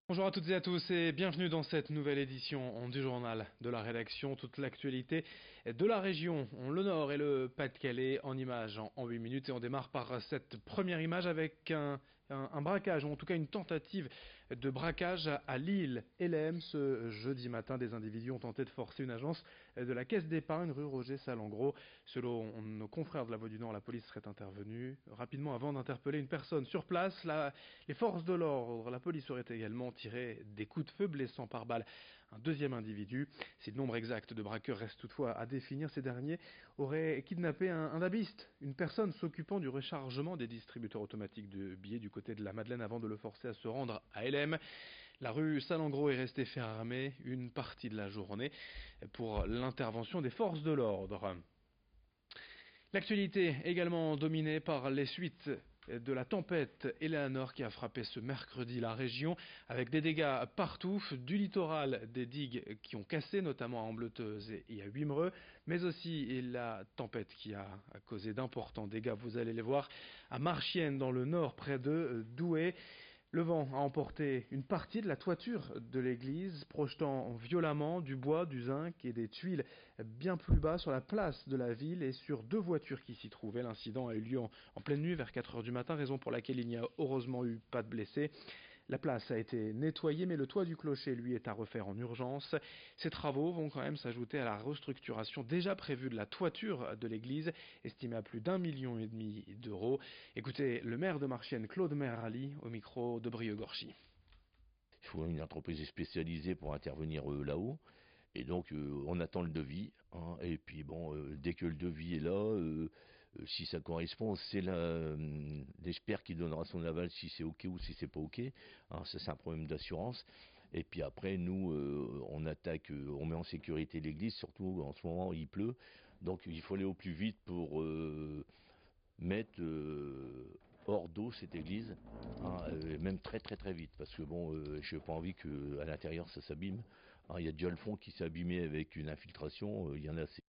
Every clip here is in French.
Bonjour à toutes et à tous et bienvenue dans cette nouvelle édition du journal de la rédaction. Toute l'actualité de la région, le Nord et le Pas-de-Calais en images en 8 minutes. Et on démarre par cette première image avec un braquage, ou en tout cas une tentative de braquage à Lille-Hélène. Ce jeudi matin, des individus ont tenté de forcer une agence de la Caisse d'épargne rue Roger-Salengro. Selon nos confrères de la Voix du Nord, la police serait intervenue rapidement avant d'interpeller une personne sur place. Les forces de l'ordre, la police aurait également tiré des coups de feu blessant par balle un deuxième individu. Si le nombre exact de braqueurs reste toutefois à définir, ces derniers auraient kidnappé un dabiste, une personne s'occupant du rechargement des distributeurs automatiques de billets du côté de la Madeleine avant de le forcer à se rendre à LM. La rue Salengro est restée fermée une partie de la journée pour l'intervention des forces de l'ordre. L'actualité également dominée par les suites de la tempête Eleanor qui a frappé ce mercredi la région avec des dégâts partout, du littoral, des digues qui ont cassé notamment à Ambleteuse et à Wimereux, mais aussi la tempête qui a causé d'importants dégâts, vous allez les voir, à Marchienne dans le nord près de Douai. Le vent a emporté une partie de la toiture de l'église, projetant violemment du bois, du zinc et des tuiles bien plus bas sur la place de la ville et sur deux voitures qui s'y trouvaient. L'incident a eu lieu en pleine nuit vers 4 heures du matin, raison pour laquelle il n'y a heureusement eu pas de blessés. La place a été nettoyée, mais le toit du clocher, lui, est à refaire en urgence. Ces travaux vont quand même s'ajouter à la restructuration déjà prévue de la toiture de l'église, estimée à plus d'1,5 million d'euros. Écoutez, le maire de Marchienne, Claude Merali, au micro de Brieux-Gorchy. Il faut une entreprise spécialisée pour intervenir là-haut. Et donc on attend le devis, hein, et puis bon, dès que le devis est là, si ça correspond, c'est l'expert qui donnera son aval si c'est ok ou si c'est pas ok. Hein, ça c'est un problème d'assurance. Et puis après nous, on attaque, on met en sécurité l'église, surtout en ce moment il pleut, donc il faut aller au plus vite pour mettre hors d'eau cette église, hein, même très très très vite, parce que bon, je n'ai pas envie que à l'intérieur ça s'abîme. Hein, il y a déjà le fond qui s'est abîmé avec une infiltration, il y en a assez.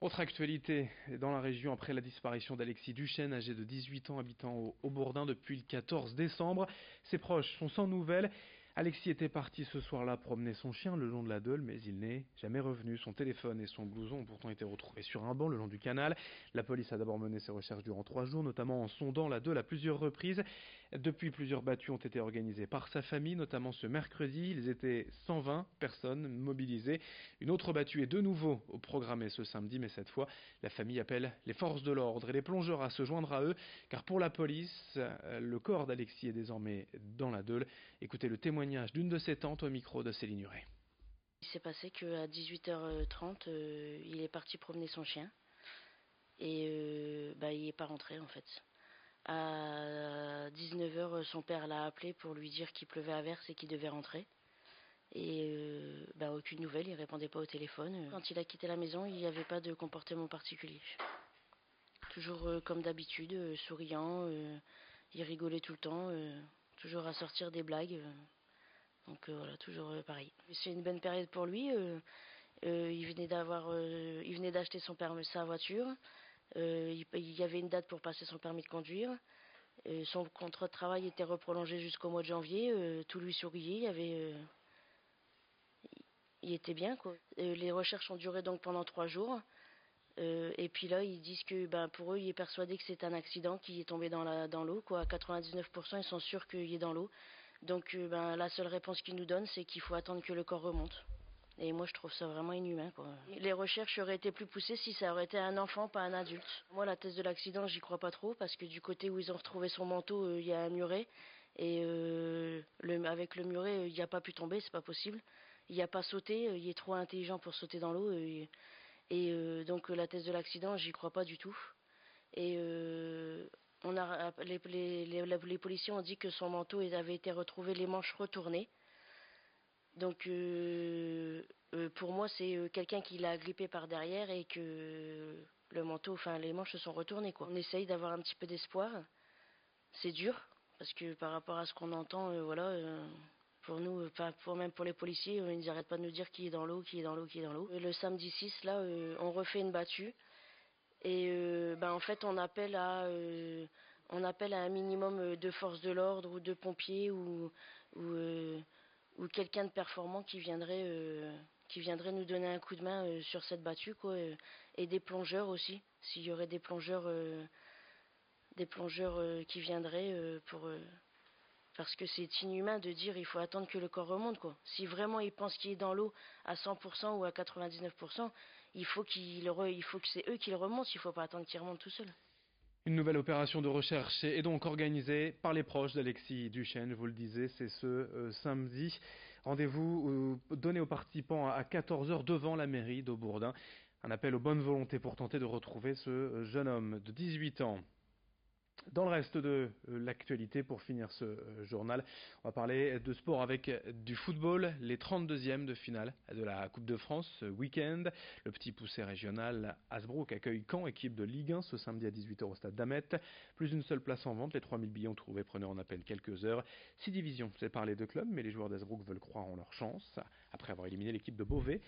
Autre actualité dans la région après la disparition d'Alexis Duchesne, âgé de 18 ans, habitant au Bourdin depuis le 14 décembre. Ses proches sont sans nouvelles. Alexis était parti ce soir-là promener son chien le long de la Deule, mais il n'est jamais revenu. Son téléphone et son blouson ont pourtant été retrouvés sur un banc le long du canal. La police a d'abord mené ses recherches durant 3 jours, notamment en sondant la Deule à plusieurs reprises. Depuis, plusieurs battues ont été organisées par sa famille, notamment ce mercredi. Ils étaient 120 personnes mobilisées. Une autre battue est de nouveau programmée ce samedi, mais cette fois, la famille appelle les forces de l'ordre et les plongeurs à se joindre à eux, car pour la police, le corps d'Alexis est désormais dans la Deule. Écoutez le témoignage d'une de ses tantes au micro de Céline Huret. Il s'est passé qu'à 18h30, il est parti promener son chien et il n'est pas rentré en fait. À 19h, son père l'a appelé pour lui dire qu'il pleuvait à verse et qu'il devait rentrer. Et aucune nouvelle, il répondait pas au téléphone. Quand il a quitté la maison, il n'y avait pas de comportement particulier. Toujours comme d'habitude, souriant, il rigolait tout le temps, toujours à sortir des blagues. Donc voilà, toujours pareil. C'est une bonne période pour lui. Il venait d'acheter sa voiture. Il y avait une date pour passer son permis de conduire. Son contrat de travail était reprolongé jusqu'au mois de janvier. Tout lui souriait. Il était bien, quoi. Les recherches ont duré donc pendant 3 jours. Et puis là, ils disent que pour eux, il est persuadé que c'est un accident qui est tombé dans l'eau, quoi. À 99%, ils sont sûrs qu'il est dans l'eau. Donc la seule réponse qu'ils nous donnent, c'est qu'il faut attendre que le corps remonte. Et moi, je trouve ça vraiment inhumain, quoi. Les recherches auraient été plus poussées si ça aurait été un enfant, pas un adulte. Moi, la thèse de l'accident, j'y crois pas trop, parce que du côté où ils ont retrouvé son manteau, il y a un muret. Et avec le muret, il n'a pas pu tomber, c'est pas possible. Il n'a pas sauté, il est trop intelligent pour sauter dans l'eau. Donc la thèse de l'accident, j'y crois pas du tout. Et les policiers ont dit que son manteau avait été retrouvé les manches retournées. Donc pour moi, c'est quelqu'un qui l'a agrippé par derrière et que les manches se sont retournées, quoi. On essaye d'avoir un petit peu d'espoir. C'est dur parce que par rapport à ce qu'on entend, pour nous, même pour les policiers, ils n'arrêtent pas de nous dire qui est dans l'eau, qui est dans l'eau, qui est dans l'eau. Le samedi 6, là, on refait une battue. Et en fait, on appelle on appelle à un minimum de force de l'ordre ou de pompiers ou quelqu'un de performant qui viendrait nous donner un coup de main sur cette battue, quoi, et des plongeurs aussi, s'il y aurait des plongeurs qui viendraient parce que c'est inhumain de dire il faut attendre que le corps remonte, quoi. Si vraiment il pense qu'il est dans l'eau à 100% ou à 99%, il faut que c'est eux qui le remontent, il faut pas attendre qu'il remonte tout seul. Une nouvelle opération de recherche est donc organisée par les proches d'Alexis Duchesne, je vous le disais, c'est ce samedi. Rendez-vous donné aux participants à 14 heures devant la mairie d'Aubourdin. Un appel aux bonnes volontés pour tenter de retrouver ce jeune homme de 18 ans. Dans le reste de l'actualité, pour finir ce journal, on va parler de sport avec du football, les 32e de finale de la Coupe de France ce week-end. Le petit poussé régional Hasbrook accueille Caen, équipe de Ligue 1, ce samedi à 18h au stade d'Amet. Plus d'une seule place en vente, les 3000 billets ont trouvé preneur en à peine quelques heures. 6 divisions séparent les deux clubs, mais les joueurs d'Hasbrook veulent croire en leur chance. Après avoir éliminé l'équipe de Beauvais,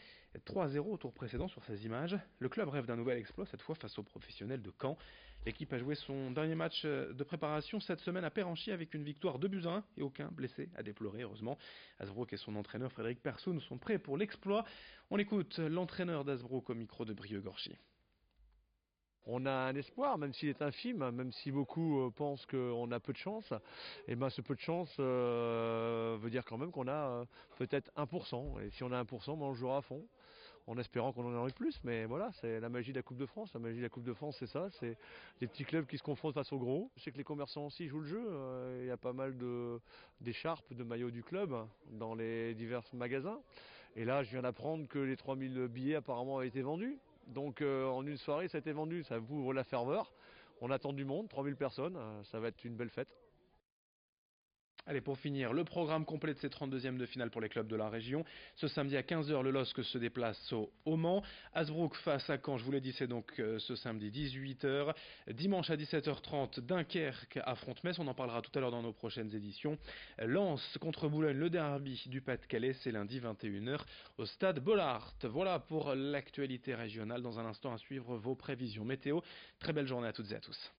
3-0 au tour précédent sur ces images, le club rêve d'un nouvel exploit, cette fois face aux professionnels de Caen. L'équipe a joué son dernier match de préparation cette semaine à Péranchy avec une victoire 2-1 et aucun blessé à déplorer, heureusement. Hasbrook et son entraîneur Frédéric Persoun sont prêts pour l'exploit. On écoute l'entraîneur d'Hasbrook au micro de Brieux-Gorchy. On a un espoir, même s'il est infime, même si beaucoup pensent qu'on a peu de chance, et ben ce peu de chance veut dire quand même qu'on a peut-être 1%. Et si on a 1%, ben on jouera à fond, en espérant qu'on en ait plus. Mais voilà, c'est la magie de la Coupe de France. La magie de la Coupe de France, c'est ça, c'est les petits clubs qui se confrontent face aux gros. Je sais que les commerçants aussi jouent le jeu. Il y a pas mal d'écharpes, de maillots du club dans les divers magasins. Et là, je viens d'apprendre que les 3000 billets apparemment ont été vendus. Donc en une soirée, ça a été vendu, ça ouvre la ferveur. On attend du monde, 3000 personnes, ça va être une belle fête. Allez, pour finir, le programme complet de ces 32e de finale pour les clubs de la région. Ce samedi à 15h, le LOSC se déplace au Mans. Hasbrook face à Caen, je vous l'ai dit, c'est donc ce samedi 18h. Dimanche à 17h30, Dunkerque affronte Metz. On en parlera tout à l'heure dans nos prochaines éditions. Lens contre Boulogne, le derby du Pas-de-Calais, c'est lundi 21h au stade Bollaert. Voilà pour l'actualité régionale. Dans un instant, à suivre vos prévisions météo. Très belle journée à toutes et à tous.